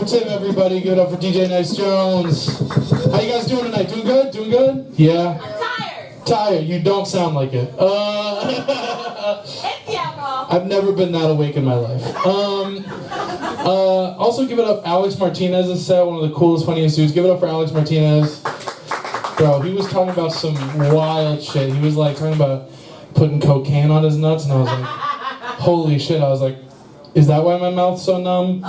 Tim, everybody. Give it up for DJ Nice Jones. How you guys doing tonight? Doing good? Doing good? Yeah? I'm tired. Tired? You don't sound like it. It's the alcohol. I've never been that awake in my life. Also give it up, Alex Martinez's set, one of the coolest, funniest dudes. Give it up for Alex Martinez. Bro, he was talking about some wild shit. He was like talking about putting cocaine on his nuts, and I was like, holy shit. I was like, is that why my mouth's so numb?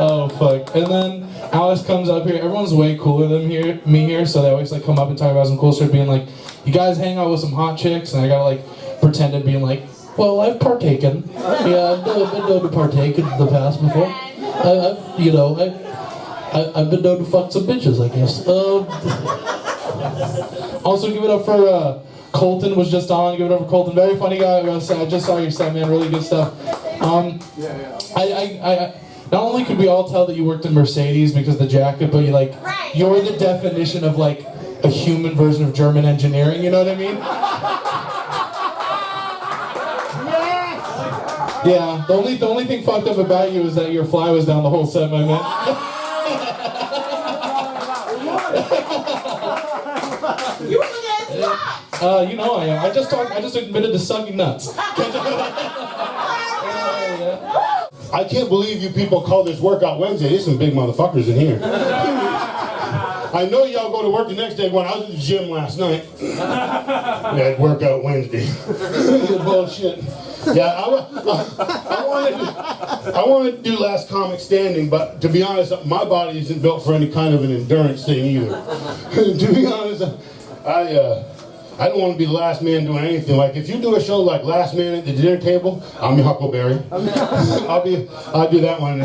Oh fuck. And then Alex comes up here. Everyone's way cooler than me here, so they always like come up and talk about some cool shit, being like, you guys hang out with some hot chicks, and I gotta like pretend to being like, well, I've partaken. Yeah, I've been known to partake in the past before. I've been known to fuck some bitches, I guess. Also, give it up for Colton was just on. Give it up for Colton, very funny guy. I just saw your set, man. Really good stuff. I not only could we all tell that you worked in Mercedes because of the jacket, but you're the definition of like a human version of German engineering. You know what I mean? Yeah. The only thing fucked up about you is that your fly was down the whole set, my man. You were the you know I am. I just admitted to sucking nuts. I can't believe you people call this Workout Wednesday. There's some big motherfuckers in here. I know y'all go to work the next day going, I was at the gym last night. Yeah, Workout Wednesday. Bullshit. Yeah, I wanted to do Last Comic Standing, but to be honest, my body isn't built for any kind of an endurance thing either. To be honest, I don't want to be the last man doing anything. Like if you do a show like Last Man at the Dinner Table, I'm your Huckleberry. I'll do that one.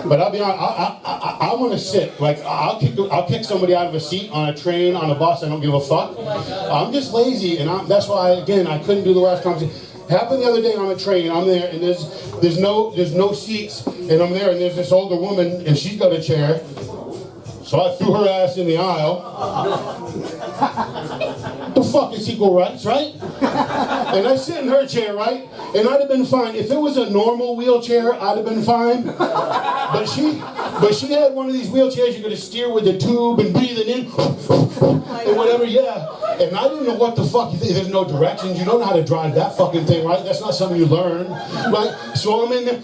But I'll be honest, I want to sit. Like I'll kick somebody out of a seat on a train, on a bus. I don't give a fuck. I'm just lazy, and that's why I couldn't do the last conversation. Happened the other day on a train. I'm there, and there's no seats, and I'm there, and there's this older woman, and she's got a chair. So I threw her ass in the aisle. The fuck is equal rights, right? And I sit in her chair, right? And I'd have been fine. If it was a normal wheelchair, I'd have been fine. But she had one of these wheelchairs you're gonna steer with a tube and breathing in and whatever, yeah. And I didn't know what the fuck. There's no directions. You don't know how to drive that fucking thing, right? That's not something you learn, right? So I'm in there.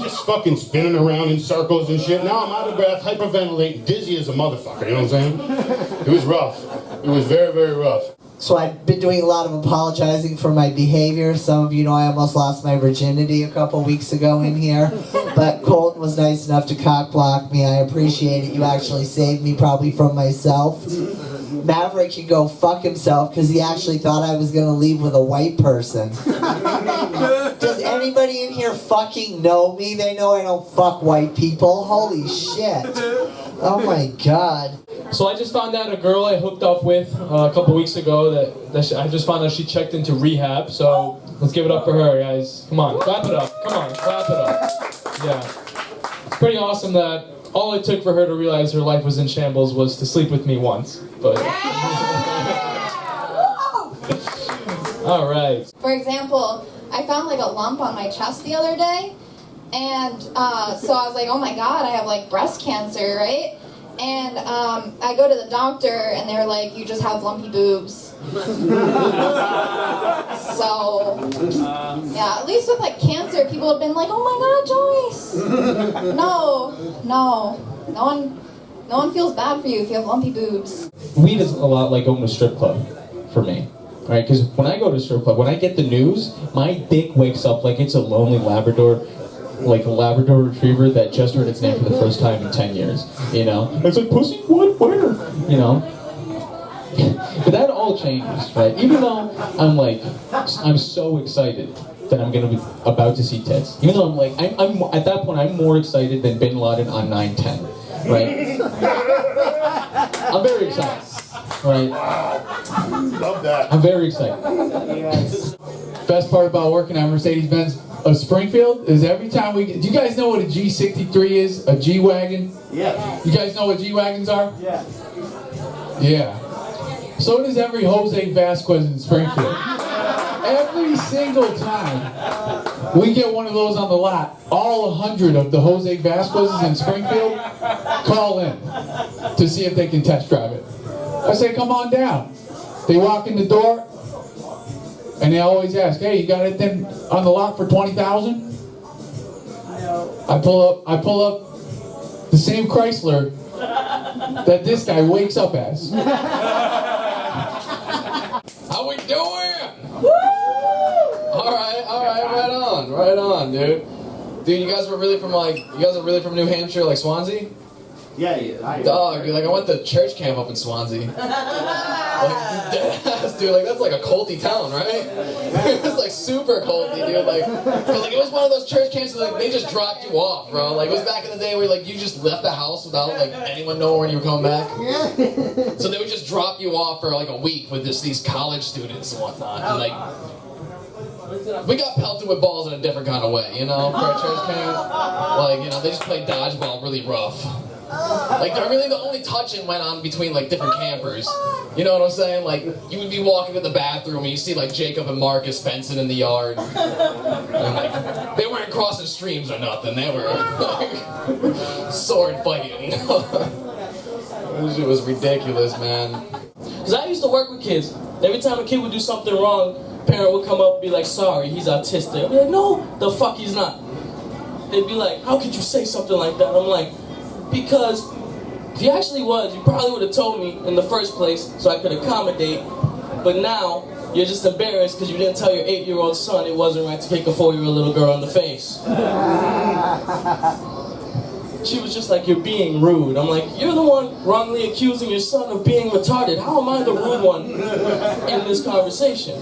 Just fucking spinning around in circles and shit. Now I'm out of breath, hyperventilating, dizzy as a motherfucker, you know what I'm saying? It was rough. It was very, very rough. So I've been doing a lot of apologizing for my behavior. Some of you know I almost lost my virginity a couple weeks ago in here. But Colton was nice enough to cock block me. I appreciate it. You actually saved me probably from myself. Maverick can go fuck himself because he actually thought I was going to leave with a white person. Does anybody in here fucking know me? They know I don't fuck white people. Holy shit. Oh my god. So I just found out a girl I hooked up with a couple weeks ago I just found out she checked into rehab. So let's give it up for her, guys. Come on, clap it up. Come on, clap it up. Yeah. It's pretty awesome that all it took for her to realize her life was in shambles was to sleep with me once. But all right. For example, I found like a lump on my chest the other day, and so I was like, oh my god, I have like breast cancer, right? And I go to the doctor, and they're like, you just have lumpy boobs. So, yeah, at least with like cancer, people have been like, oh my god, Joyce. No one feels bad for you if you have lumpy boobs. Weed is a lot like going to a strip club for me. Right, because when I go to a strip club, when I get the news, my dick wakes up like it's a lonely Labrador, like a Labrador Retriever that just heard its name for the first time in 10 years. You know, it's like pussy, what, where? You know, but that all changes, right? Even though I'm so excited that I'm gonna be about to see tits. Even though I'm at that point I'm more excited than Bin Laden on 9/10, right? I'm very excited. Right. Love that. I'm very excited. Best part about working at Mercedes-Benz of Springfield is every time do you guys know what a G63 is? A G-Wagon? Yeah. You guys know what G-Wagons are? Yeah. Yeah. So does every Jose Vasquez in Springfield. Every single time. We get one of those on the lot. All 100 of the Jose Vasquez's in Springfield call in to see if they can test drive it. I say, come on down. They walk in the door, and they always ask, hey, you got it then on the lot for 20,000? I pull up the same Chrysler that this guy wakes up as. How we doing? Right on, dude. Dude, you guys are really from New Hampshire, like Swanzey? Yeah. Dog, dude, like I went to church camp up in Swanzey. Like, deadass, dude, like that's like a culty town, right? It's like super culty, dude. Like, cause like it was one of those church camps that like they just dropped you off, bro. Like it was back in the day where like you just left the house without like anyone knowing when you were coming back. So they would just drop you off for like a week with these college students and whatnot. And like we got pelted with balls in a different kind of way, you know, for a church camp. Like, you know, they just played dodgeball really rough. Like, really the only touching went on between, like, different campers. You know what I'm saying? Like, you would be walking to the bathroom and you see, like, Jacob and Marcus fencing in the yard. And, like, they weren't crossing streams or nothing. They were, like, sword fighting. This shit was ridiculous, man. Because I used to work with kids. Every time a kid would do something wrong, parent would come up and be like, sorry, he's autistic. I'd be like, no, the fuck he's not. They'd be like, how could you say something like that? I'm like, because if he actually was, you probably would have told me in the first place so I could accommodate. But now, you're just embarrassed because you didn't tell your 8-year-old son it wasn't right to kick a 4-year-old little girl in the face. She was just like, you're being rude. I'm like, you're the one wrongly accusing your son of being retarded. How am I the rude one in this conversation?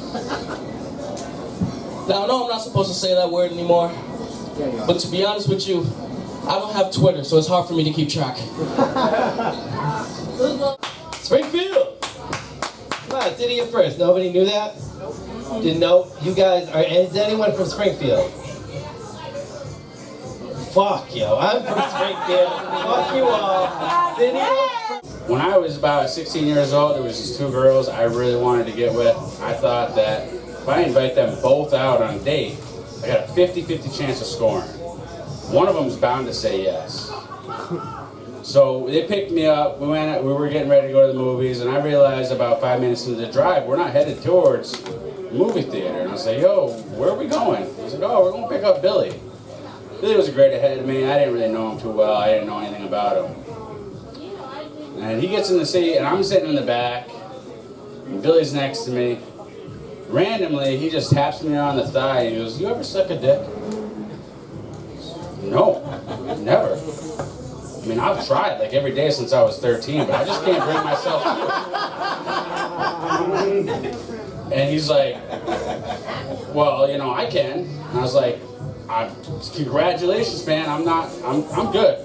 Now, I know I'm not supposed to say that word anymore, but to be honest with you, I don't have Twitter, so it's hard for me to keep track. Springfield! Come on, city of first. Nobody knew that? Didn't know? You guys are, is anyone from Springfield? Fuck, yo, I'm from Springfield. Fuck you all. City of first. When I was about 16 years old, there was these 2 girls I really wanted to get with. I thought that if I invite them both out on a date, I got a 50-50 chance of scoring. One of them was bound to say yes. So they picked me up, we were getting ready to go to the movies, and I realized about 5 minutes into the drive, we're not headed towards the movie theater. And I was like, yo, where are we going? He was like, oh, we're going to pick up Billy. Billy was a grade ahead of me. I didn't really know him too well. I didn't know anything about him. And he gets in the seat, and I'm sitting in the back, and Billy's next to me. Randomly, he just taps me on the thigh, and he goes, you ever suck a dick? No, never. I mean, I've tried like every day since I was 13, but I just can't bring myself to it. And he's like, well, you know, I can. And I was like, congratulations, man, I'm good.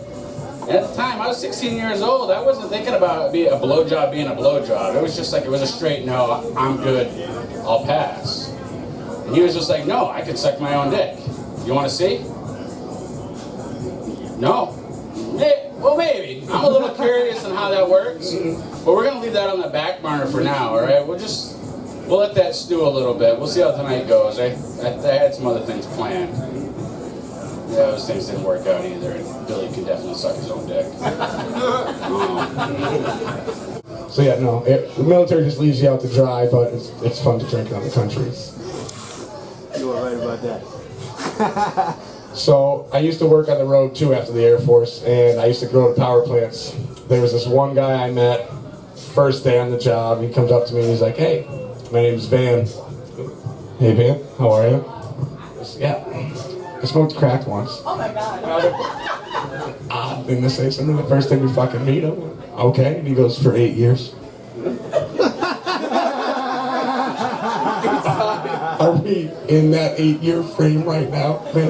And at the time, I was 16 years old. I wasn't thinking about being a blowjob being a blowjob. It was just like, it was a straight no, I'm good, I'll pass. And he was just like, no, I could suck my own dick. You want to see? No. Well, maybe. I'm a little curious on how that works, but we're gonna leave that on the back burner for now. All right, we'll let that stew a little bit. We'll see how tonight goes. I had some other things planned. Yeah, those things didn't work out either, and Billy can definitely suck his own dick. So yeah, no, the military just leaves you out to dry, but it's fun to drink on the countries. You were right about that. So I used to work on the road too after the Air Force, and I used to go to power plants. There was this one guy I met first day on the job. He comes up to me and he's like, hey, my name's Van. Hey Van, how are you? I said, yeah, I smoked crack once. Oh my god. Odd thing to say something the first time you fucking meet him. Okay, and he goes, for 8 years. Are we in that 8-year frame right now, man?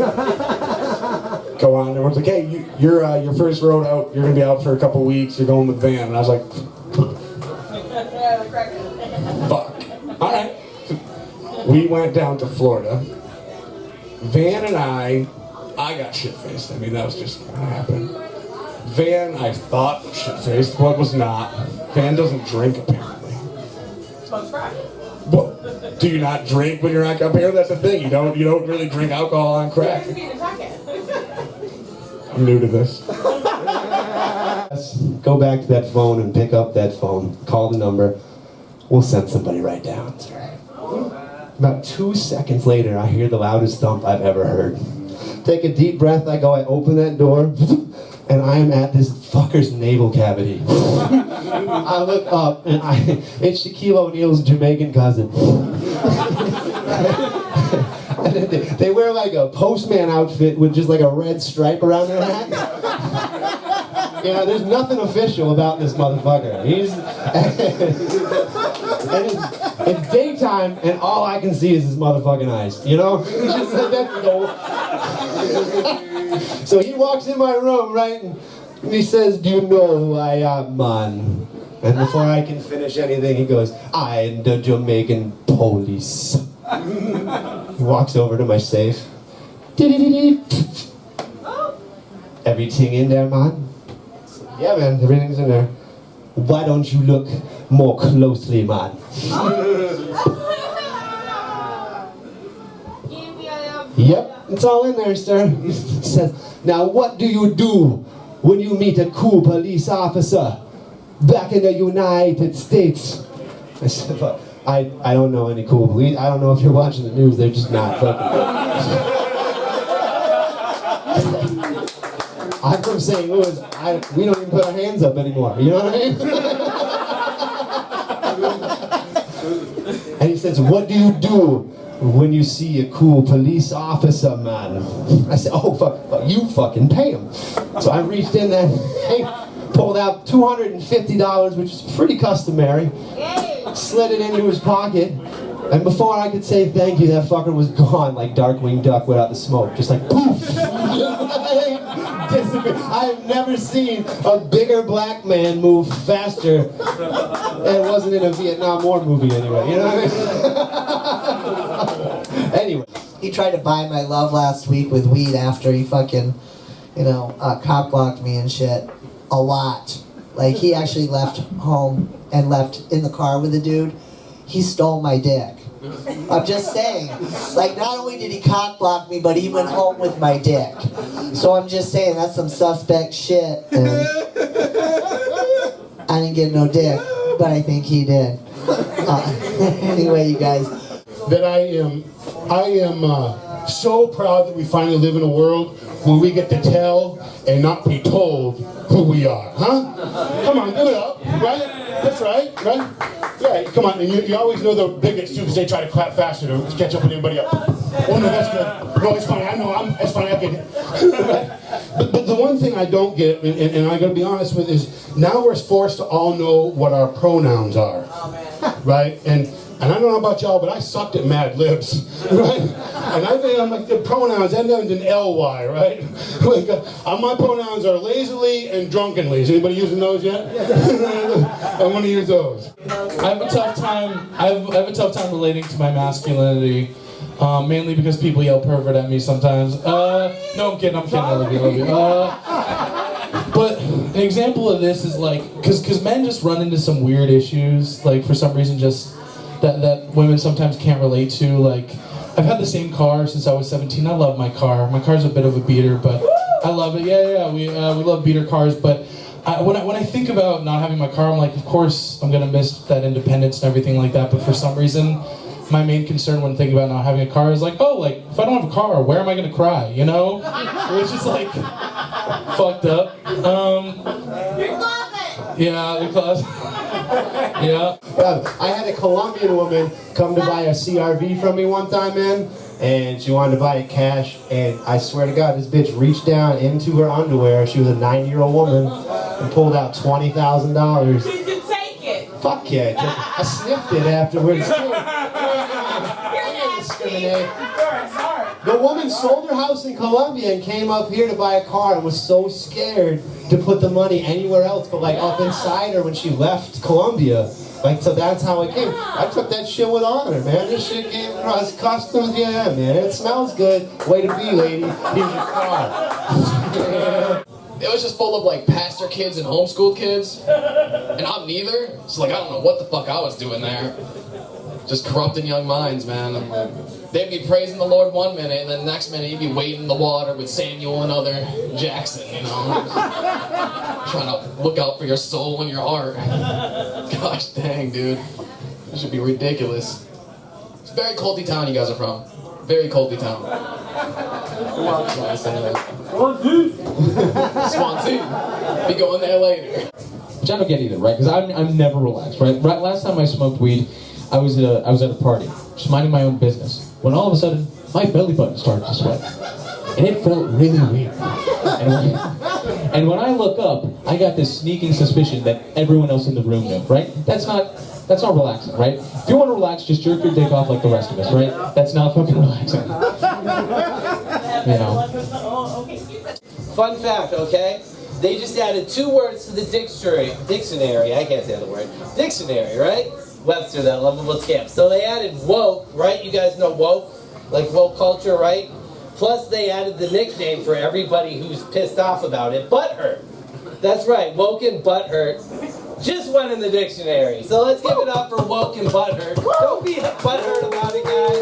Go on. Everyone's like, hey, you're your first road out. You're gonna be out for a couple weeks. You're going with Van, and I was like, fuck. All right. We went down to Florida. Van and I got shit-faced. I mean, that was just what happened. Van, I thought was shit-faced, but was not. Van doesn't drink apparently. Smokes crack. But Do you not drink when you're on? Apparently that's the thing. You don't really drink alcohol on crack. I'm new to this. Go back to that phone and pick up that phone. Call the number. We'll send somebody right down, sir. About 2 seconds later, I hear the loudest thump I've ever heard. Take a deep breath, I open that door, and I am at this fucker's navel cavity. I look up, and it's Shaquille O'Neal's Jamaican cousin. They wear like a postman outfit with just like a red stripe around their hat. Yeah, there's nothing official about this motherfucker. And it's daytime, and all I can see is his motherfucking eyes. You know? Just like that's the goal. So he walks in my room, right? And he says, "Do you know who I am, man?" And before I can finish anything, he goes, "I am the Jamaican police." He walks over to my safe. Everything in there, man? Yeah, man, everything's in there. Why don't you look more closely, man? Yep, it's all in there, sir. He says, "Now what do you do when you meet a cool police officer back in the United States?" I said, I don't know any cool police. I don't know if you're watching the news. They're just not fucking. I'm from St. Louis. We don't even put our hands up anymore. You know what I mean? And he says, "What do you do when you see a cool police officer, man?" I said, "Oh, fuck, you fucking pay him." So I reached in there, pulled out $250, which is pretty customary, slid it into his pocket, and before I could say thank you, that fucker was gone like Darkwing Duck without the smoke. Just like, poof! Disappeared. I have never seen a bigger black man move faster. And it wasn't in a Vietnam War movie anyway, you know what I mean? Anyway. He tried to buy my love last week with weed after he fucking, cop blocked me and shit. A lot. Like, he actually left home and left in the car with a dude. He stole my dick. I'm just saying. Like, not only did he cock block me, but he went home with my dick. So I'm just saying, that's some suspect shit. And I didn't get no dick, but I think he did. Anyway, you guys. That I am so proud that we finally live in a world where we get to tell and not be told who we are, huh? Come on, give it up, right? That's right? Yeah, come on, and you always know the bigots too, because they try to clap faster to catch up with everybody else. Oh no, that's good. No, it's fine, it's fine, I get it. But the one thing I don't get, and I gotta be honest with, is now we're forced to all know what our pronouns are, right? And I don't know about y'all, but I sucked at Mad Libs, right? And I think I'm like, the pronouns end in ly, right? Like, my pronouns are lazily and drunkenly. Is anybody using those yet? I want to use those. I have a tough time relating to my masculinity, mainly because people yell pervert at me sometimes. No, I'm kidding. I love you. But an example of this is like, because men just run into some weird issues, like for some reason just that women sometimes can't relate to. Like, I've had the same car since I was 17. I love my car. My car's a bit of a beater, but I love it. Yeah. We love beater cars, but when I think about not having my car, I'm like, of course I'm gonna miss that independence and everything like that. But for some reason, my main concern when thinking about not having a car is like, oh, like if I don't have a car, where am I gonna cry? You know, which is like fucked up. Your closet. Yeah, your closet. Yeah. I had a Colombian woman come to buy a CRV from me one time, man, and she wanted to buy it cash, and I swear to God, this bitch reached down into her underwear. She was a 9-year-old woman and pulled out $20,000. Did you take it? Fuck yeah, I sniffed it afterwards too. The woman sold her house in Colombia and came up here to buy a car and was so scared to put the money anywhere else but like up inside her when she left Colombia. Like, so that's how it came. I took that shit with honor, man. This shit came across customs. Yeah, man. It smells good. Way to be, lady. Here's your car. It was just full of like pastor kids and homeschooled kids, and I'm neither. So like I don't know what the fuck I was doing there. Just corrupting young minds, man. They'd be praising the Lord one minute, and then the next minute you'd be wading in the water with Samuel and other Jackson, you know? Trying to look out for your soul and your heart. Gosh dang, dude. This should be ridiculous. It's a very culty town you guys are from. Very culty town. Swanzey. Be going there later. Which I don't get either, right? Because I'm never relaxed, right? Last time I smoked weed, I was at a party, just minding my own business, when all of a sudden, my belly button started to sweat. And it felt really weird. And when I look up, I got this sneaking suspicion that everyone else in the room knew, right? That's not relaxing, right? If you want to relax, just jerk your dick off like the rest of us, right? That's not fucking relaxing. You know. Fun fact, okay? They just added 2 words to the dictionary. I can't say the word. Dictionary, right? Webster, that lovable scamp. So they added woke, right? You guys know woke? Like woke culture, right? Plus they added the nickname for everybody who's pissed off about it, butthurt. That's right, woke and butthurt just went in the dictionary. So let's give it up for woke and butthurt. Don't be butthurt about it, guys.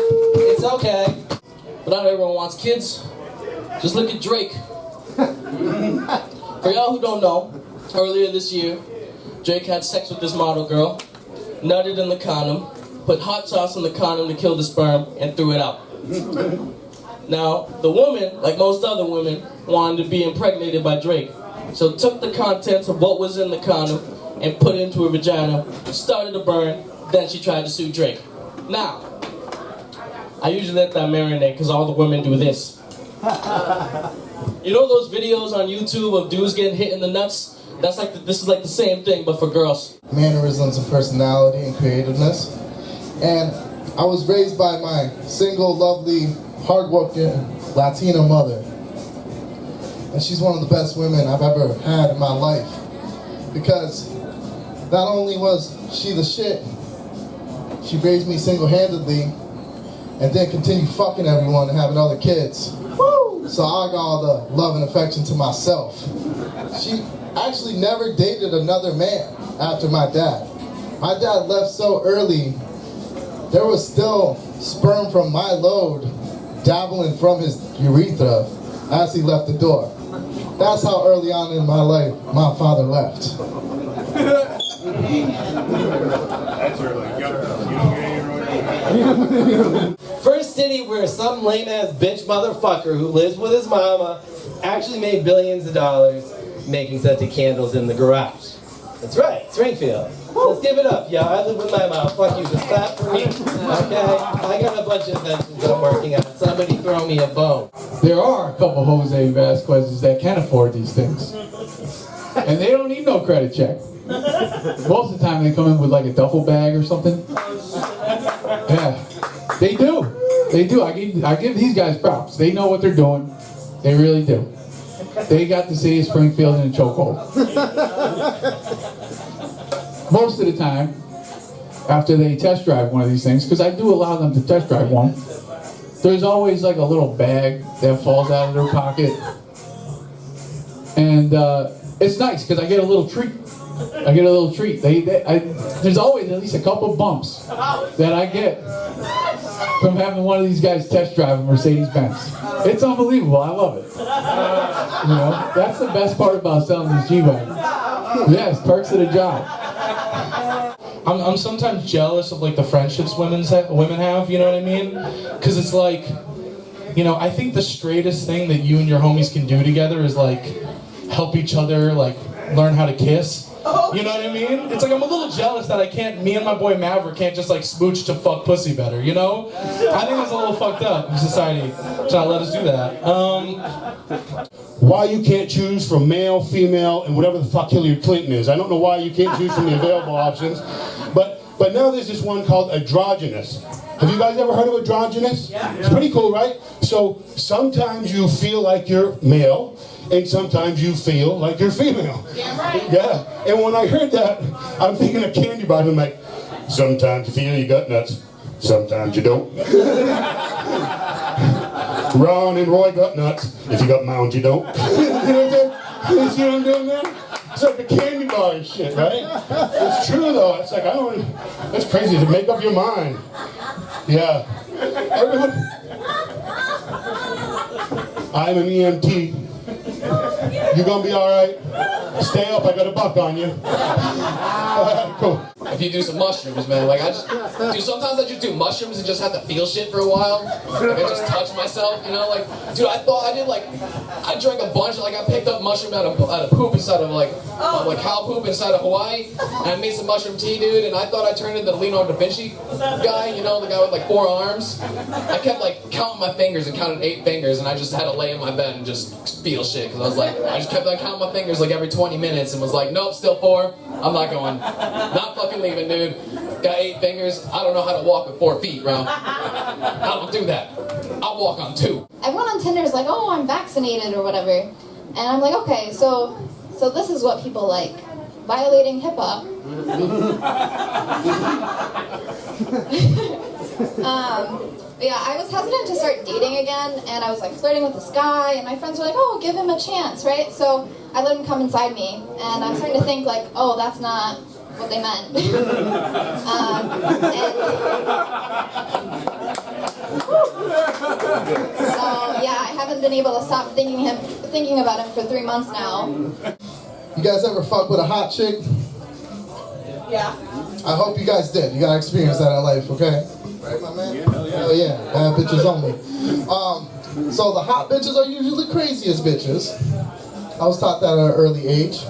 It's okay. But not everyone wants kids. Just look at Drake. For y'all who don't know, earlier this year, Drake had sex with this model girl, nutted in the condom, put hot sauce in the condom to kill the sperm, and threw it out. Now, the woman, like most other women, wanted to be impregnated by Drake. So took the contents of what was in the condom and put it into her vagina, started to burn, then she tried to sue Drake. Now, I usually let that marinate because all the women do this. You know those videos on YouTube of dudes getting hit in the nuts? This is like the same thing, but for girls. Mannerisms and personality and creativeness. And I was raised by my single, lovely, hardworking Latina mother. And she's one of the best women I've ever had in my life. Because not only was she the shit, she raised me single-handedly and then continued fucking everyone and having other kids. So I got all the love and affection to myself. She actually never dated another man after my dad. My dad left so early, there was still sperm from my load dabbling from his urethra as he left the door. That's how early on in my life my father left. That's early. You don't get any First city where some lame-ass bitch motherfucker who lives with his mama actually made billions of dollars making scented candles in the garage. That's right, Springfield. Let's give it up, y'all. I live with my mom. Fuck you, just clap for me. Okay? I got a bunch of inventions I'm working on. Somebody throw me a bone. There are a couple Jose Vasquez's that can afford these things. And they don't need no credit check. Most of the time they come in with like a duffel bag or something. Yeah, they do. They do. I give these guys props. They know what they're doing. They really do. They got the city of Springfield in a chokehold. Most of the time, after they test drive one of these things, because I do allow them to test drive one, there's always like a little bag that falls out of their pocket. And it's nice because I get a little treat. There's always at least a couple bumps that I get from having one of these guys test drive a Mercedes-Benz. It's unbelievable. I love it. You know, that's the best part about selling these G-Wagons. Yes, perks of the job. I'm sometimes jealous of like the friendships women have. You know what I mean? Because it's like, you know, I think the straightest thing that you and your homies can do together is like help each other like learn how to kiss. You know what I mean? It's like I'm a little jealous that me and my boy Maverick can't just like smooch to fuck pussy better, you know? I think it's a little fucked up in society to not let us do that. Why you can't choose from male, female, and whatever the fuck Hillary Clinton is. I don't know why you can't choose from the available options. But now there's this one called androgynous. Have you guys ever heard of androgynous? Yeah. It's pretty cool, right? So sometimes you feel like you're male, and sometimes you feel like you're female. Yeah, right. Yeah. And when I heard that, I'm thinking of Candy Bar. I'm like, sometimes you feel you got nuts, sometimes you don't. Ron and Roy got nuts. If you got mounds, you don't. You see what I'm doing there? It's like a candy bar and shit, right? It's true though. It's like, I don't, it's crazy to make up your mind. Yeah. Everyone, I'm an EMT. You gonna be alright? Stay up, I got a buck on you. Cool. If you do some mushrooms, man, like dude, sometimes I just do mushrooms and just have to feel shit for a while. Like I just touch myself, you know, like, dude, I drank a bunch, like I picked up mushroom out of poop inside of like cow poop inside of Hawaii, and I made some mushroom tea, dude, and I thought I turned into the Leonardo da Vinci guy, you know, the guy with like 4 arms. I kept like counting my fingers and counted 8 fingers, and I just had to lay in my bed and just feel shit, because I was like, I just kept like counting my fingers like every 20 minutes and was like, nope, still 4, I'm not going, not fucking leaving, dude. Got 8 fingers, I don't know how to walk with 4 feet, bro. I don't do that. I'll walk on 2. Everyone on Tinder is like, oh, I'm vaccinated or whatever. And I'm like, okay, so this is what people like. Violating HIPAA. Yeah, I was hesitant to start dating again, and I was like flirting with this guy, and my friends were like, oh, give him a chance, right? So I let him come inside me, and I'm starting to think like, oh, that's not what they meant. So yeah, I haven't been able to stop thinking about him for 3 months now. You guys ever fuck with a hot chick? Yeah. I hope you guys did. You gotta experience that in life, okay? Right, my man? Hell yeah. Bad bitches only. So the hot bitches are usually the craziest bitches. I was taught that at an early age.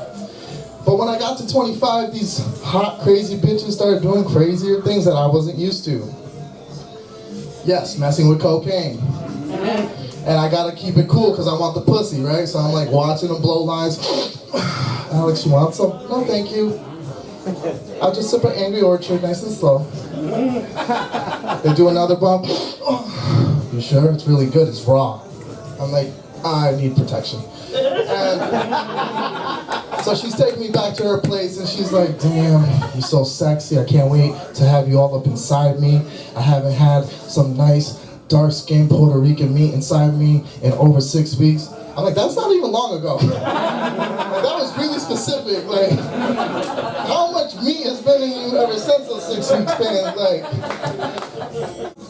But when I got to 25, these hot, crazy bitches started doing crazier things that I wasn't used to. Yes, messing with cocaine. And I gotta keep it cool because I want the pussy, right? So I'm like watching them blow lines. Alex, you want some? No, thank you. I'll just sip an Angry Orchard, nice and slow. They do another bump. You sure? It's really good, it's raw. I'm like, I need protection. And so she's taking me back to her place and she's like, damn, you're so sexy. I can't wait to have you all up inside me. I haven't had some nice dark-skinned Puerto Rican meat inside me in over 6 weeks. I'm like, that's not even long ago. Like, that was really specific. Like, how much meat has been in you ever since those 6 weeks span? Like,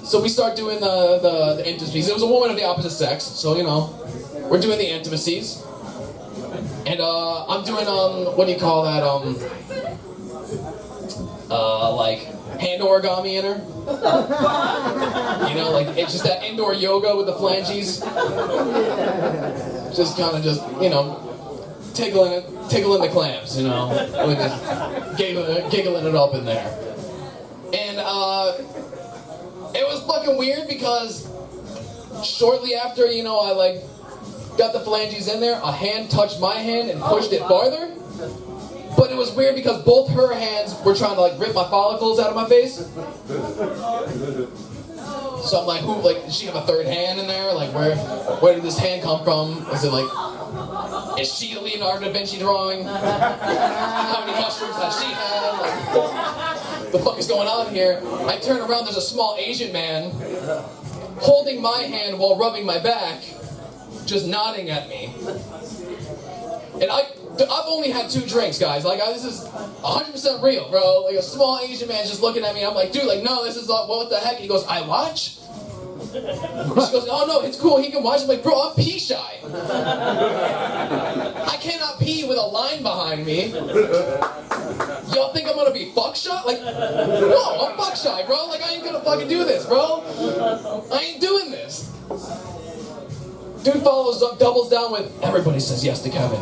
so we start doing the intimacies. It was a woman of the opposite sex, so you know, we're doing the intimacies. And I'm doing what do you call that? Like hand origami in her. You know, like it's just that indoor yoga with the flanges. Just kind of you know, tickling the clamps, you know, with just giggling it up in there. And it was fucking weird because shortly after, you know, I like got the phalanges in there, a hand touched my hand and pushed it farther. But it was weird because both her hands were trying to like rip my follicles out of my face. So I'm like, who, like, does she have a third hand in there? Like, where did this hand come from? Is it like, is she a Leonardo da Vinci drawing? How many mushrooms has she had? Like, the fuck is going on here? I turn around, there's a small Asian man holding my hand while rubbing my back, just nodding at me. And I've only had 2 drinks, guys. Like, this is 100% real, bro. Like, a small Asian man's just looking at me. I'm like, dude, like, no, this is like, what the heck? He goes, I watch? She goes, oh, no, it's cool. He can watch. I'm like, bro, I'm pee shy. I cannot pee with a line behind me. Y'all think I'm gonna be fuck shy? Like, no, I'm fuck shy, bro. Like, I ain't gonna fucking do this, bro. I ain't doing this. Dude follows up, doubles down with, everybody says yes to Kevin.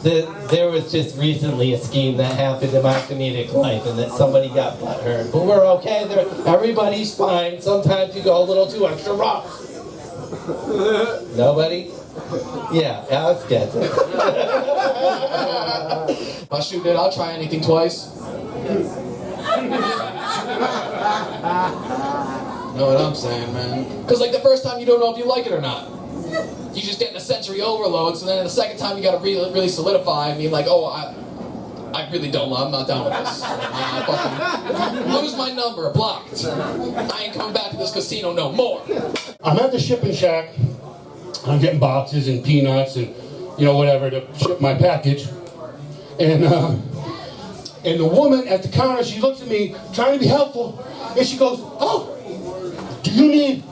There was just recently a scheme that happened in my comedic life and that somebody got butthurt. But we're okay, everybody's fine. Sometimes you go a little too extra rough. Nobody? Yeah, Alex gets it. I'll shoot it, I'll try anything twice. Know what I'm saying, man? Because like the first time you don't know if you like it or not. You just get in a sensory overload, so then the second time you gotta really solidify and be like, oh, I really don't, I'm not down with this. I fucking lose my number, blocked. I ain't coming back to this casino no more. I'm at the shipping shack. I'm getting boxes and peanuts and, you know, whatever to ship my package. And the woman at the counter, she looks at me, trying to be helpful, and she goes, "Oh, do you need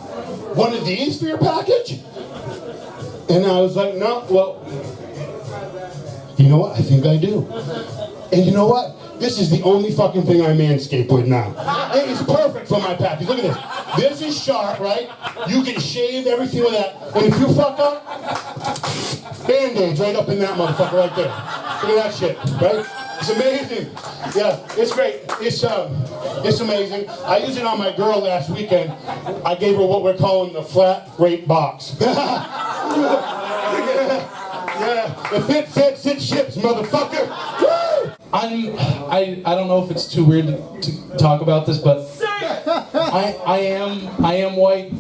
one of these for your package?" And I was like, "No, well, you know what, I think I do." And you know what? This is the only fucking thing I manscape with now. It is perfect for my package. Look at this. This is sharp, right? You can shave everything with that. And if you fuck up, Band-Aids right up in that motherfucker right there. Look at that shit, right? It's amazing. Yeah, it's great. It's amazing. I used it on my girl last weekend. I gave her what we're calling the flat rate box. Yeah, if it fits, it ships, motherfucker. Woo! I don't know if it's too weird to talk about this, but I am white,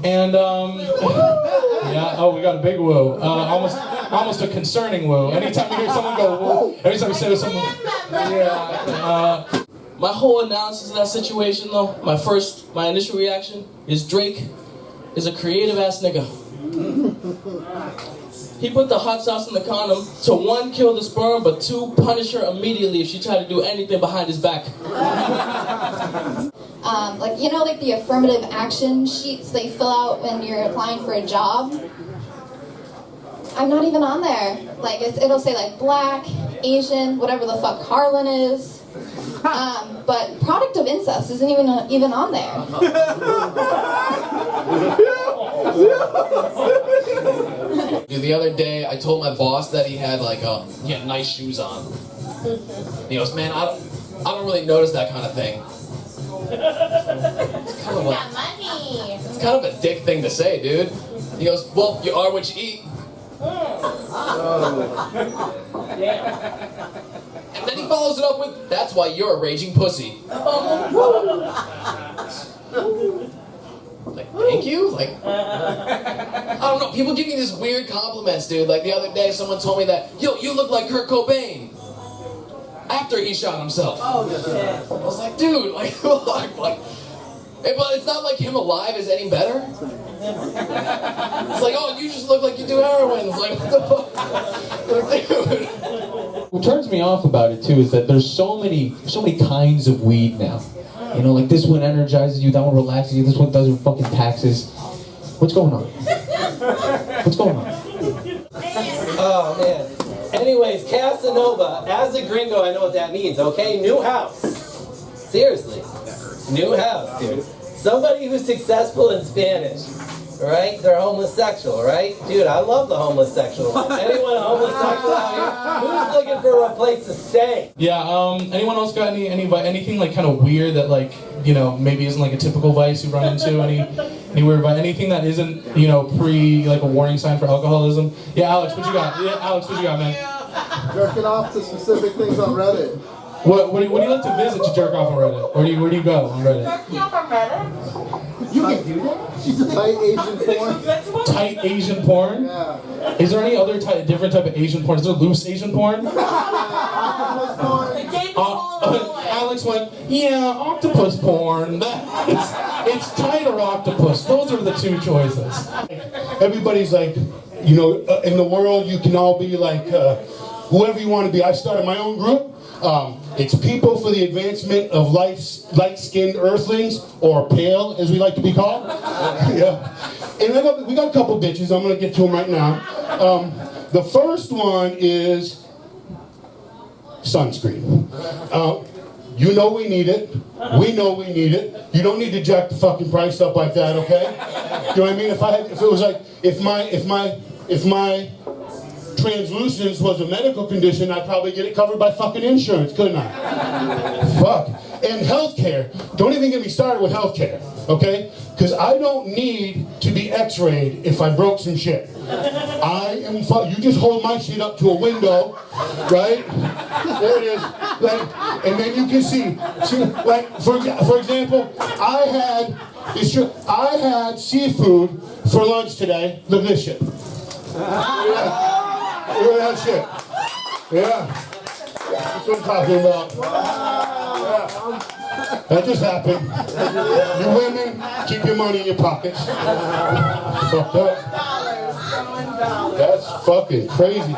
and yeah. Oh, we got a big woo. Almost a concerning woo. Anytime you hear someone go woo, every time you say something, yeah. My whole analysis of that situation, though, my initial reaction is Drake is a creative ass nigga. He put the hot sauce in the condom to 1, kill the sperm, but 2, punish her immediately if she tried to do anything behind his back. Like, you know, like the affirmative action sheets they fill out when you're applying for a job? I'm not even on there. Like, it'll say like black, Asian, whatever the fuck Harlan is. But product of incest isn't even on there. Dude, the other day I told my boss that he had nice shoes on. He goes, "Man, I don't really notice that kind of thing." It's kind of a dick thing to say, dude. He goes, "Well, you are what you eat." And then he follows it up with, "That's why you're a raging pussy." Like, thank you? Like, I don't know, people give me these weird compliments, dude. Like, the other day, someone told me that, "Yo, you look like Kurt Cobain." After he shot himself. Oh, shit. I was like, dude, like, but it's not like him alive is any better. It's like, "Oh, you just look like you do heroin." It's like, what the fuck? Like, dude. What turns me off about it too is that there's so many kinds of weed now. You know, like this one energizes you, that one relaxes you, this one does your fucking taxes. What's going on? What's going on? Oh, man. Anyways, Casanova, as a gringo, I know what that means, okay? New house. Seriously. New house, dude. Somebody who's successful in Spanish, right? They're homosexual, right? Dude, I love the homosexual. Anyone homosexual out here? Who's looking for a place to stay? Yeah, anyone else got anything like kind of weird that like, you know, maybe isn't like a typical vice you run into? Any weird vice? Anything that isn't, you know, like a warning sign for alcoholism? Yeah, Alex, what you got? Yeah, Alex, what you got, man? Jerking off to specific things on Reddit. What do you like to visit to jerk off on Reddit? Where do you go on Reddit? Jerking off on Reddit? You can do that? She's a tight Asian porn. Tight Asian porn? Yeah. Is there any other different type of Asian porn? Is there loose Asian porn? Alex went, yeah, octopus porn. It's tight or octopus. Those are the two choices. Everybody's like, you know, in the world you can all be like whoever you want to be. I started my own group. It's People for the Advancement of Light-Skinned Earthlings, or PALE, as we like to be called. Yeah. And we got a couple bitches. I'm going to get to them right now. The first one is sunscreen. You know we need it. We know we need it. You don't need to jack the fucking price up like that, okay? You know what I mean? If it was like, if my translucence was a medical condition, I'd probably get it covered by fucking insurance, couldn't I? Fuck. And healthcare. Don't even get me started with healthcare, okay? Because I don't need to be x-rayed if I broke some shit. You just hold my shit up to a window, right? There it is. Like, and then you can see like, for example, I had seafood for lunch today. Look at this shit. Yeah. Look at that shit. Yeah. That's what I'm talking about. Yeah. That just happened. You women, keep your money in your pockets. Fucked up. That's fucking crazy.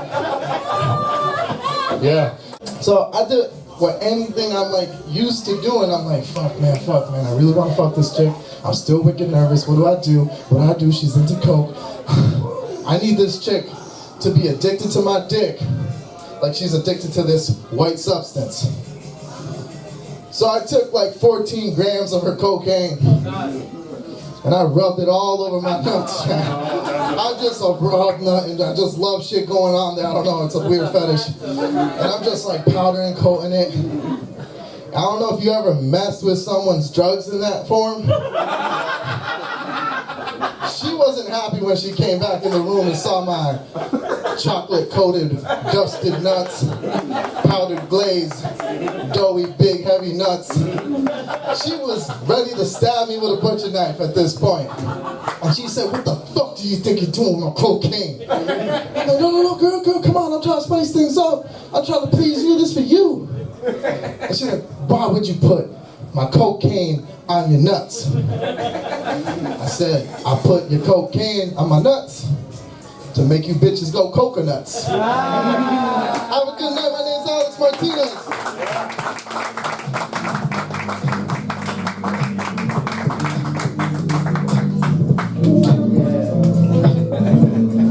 Yeah. So I did what anything I'm like used to doing. I'm like, fuck man, I really want to fuck this chick. I'm still wicked nervous. What do? What do? She's into coke. I need this chick to be addicted to my dick, like she's addicted to this white substance. So I took like 14 grams of her cocaine, and I rubbed it all over my nuts. I'm just a rub nut, and I just love shit going on there. I don't know, it's a weird fetish. And I'm just like powdering, coating it. I don't know if you ever messed with someone's drugs in that form. She wasn't happy when she came back in the room and saw my chocolate-coated, dusted nuts, powdered glaze, doughy, big, heavy nuts. She was ready to stab me with a butcher knife at this point. And she said, what the fuck do you think you're doing with my cocaine? I'm like, no, girl, come on, I'm trying to spice things up. I'm trying to please you, this for you. And she said, why would you put my cocaine on your nuts? I said, I put your cocaine on my nuts to make you bitches go coconuts. Have a good night, my name's Alex Martinez.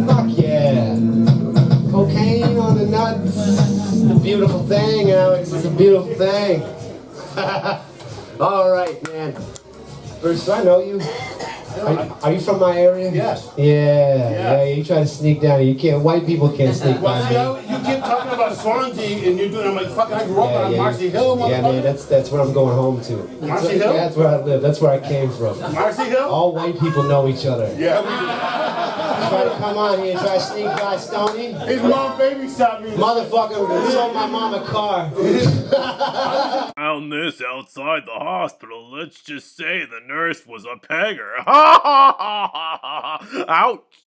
Fuck yeah. Cocaine on the nuts. It's a beautiful thing, Alex. It's a beautiful thing. All right, man. First, do I know you? Are you from my area? Yes. Yeah. You try to sneak down here. You can't. White people can't sneak by me. You keep talking about Swanzey and you're doing. I'm like, fucking. I grew up on Marcy Hill, motherfucker. Yeah, man. That's where I'm going home to. Marcy Hill. Yeah, that's where I live. That's where I came from. Marcy Hill. All white people know each other. Yeah. Try to come on here and try to sneak by Stoney. His mom babysat me. Motherfucker sold my mom a car. Found this outside the hospital. Let's just say the nurse was a pegger. Ouch.